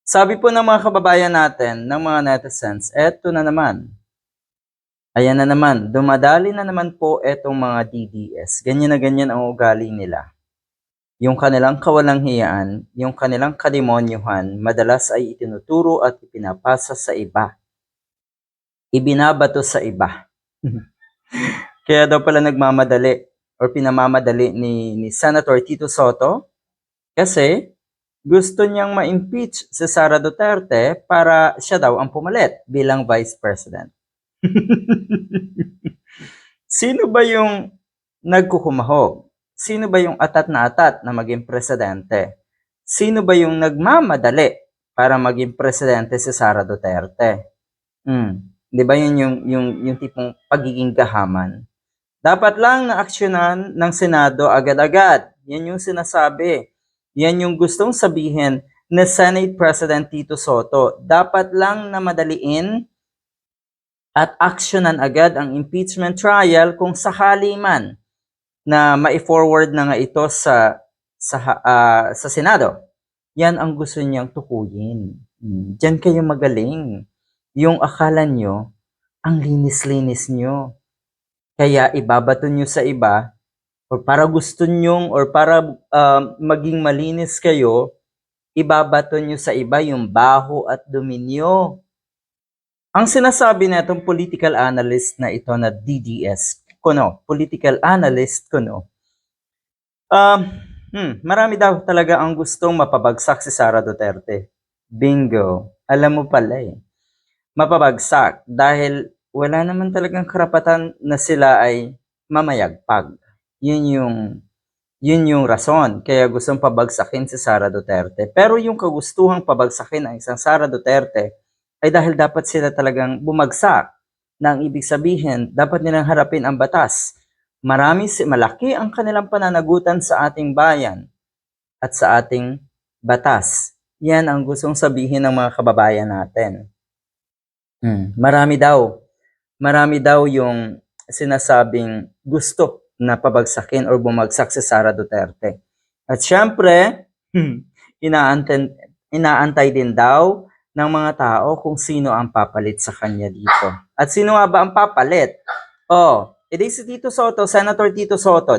Sabi po ng mga kababayan natin, ng mga netizens, eto na naman. Ayan na naman, dumadali na naman po etong mga DDS. Ganyan na ganyan ang ugali nila. Yung kanilang kawalang hiyaan, yung kanilang kademonyuhan, madalas ay itinuturo at ipinapasa sa iba. Ibinabato sa iba. Kaya daw pala nagmamadali or pinamamadali ni Senator Tito Soto kasi gusto niyang ma-impeach si Sara Duterte para siya daw ang pumalit bilang Vice President. Sino ba yung nagkukumahog? Sino ba yung atat na maging presidente? Sino ba yung nagmamadali para maging presidente si Sara Duterte? 'Di ba yun yung tipong pagiging gahaman? Dapat lang na aksyonan ng Senado agad-agad. Yan yung sinasabi. Yan yung gustong sabihin ni Senate President Tito Soto. Dapat lang na madaliin at aksyonan agad ang impeachment trial kung sakali man na mai-forward na nga ito sa Senado. Yan ang gusto niyang tukuyin. Diyan kayo magaling. Yung akala nyo, ang linis-linis nyo. Kaya ibabato nyo sa iba, or para gusto nyong, or para maging malinis kayo, ibabato nyo sa iba yung baho at dumi nyo. Ang sinasabi na itong political analyst na ito na DDS, political analyst marami daw talaga ang gustong mapabagsak si Sara Duterte. Bingo. Alam mo pala mapabagsak dahil wala naman talagang karapatan na sila ay mamayagpag. Yun yung rason kaya gustong pabagsakin si Sara Duterte. Pero yung kagustuhang pabagsakin ang isang Sara Duterte ay dahil dapat sila talagang bumagsak. Na ang ibig sabihin, dapat nilang harapin ang batas. Malaki ang kanilang pananagutan sa ating bayan at sa ating batas. Yan ang gustong sabihin ng mga kababayan natin. Marami daw yung sinasabing gusto na pabagsakin or bumagsak si Sara Duterte. At syempre, inaantay din daw ng mga tao kung sino ang papalit sa kanya dito. At sino nga ba ang papalit? Edi si Tito Soto, Senator Tito Soto,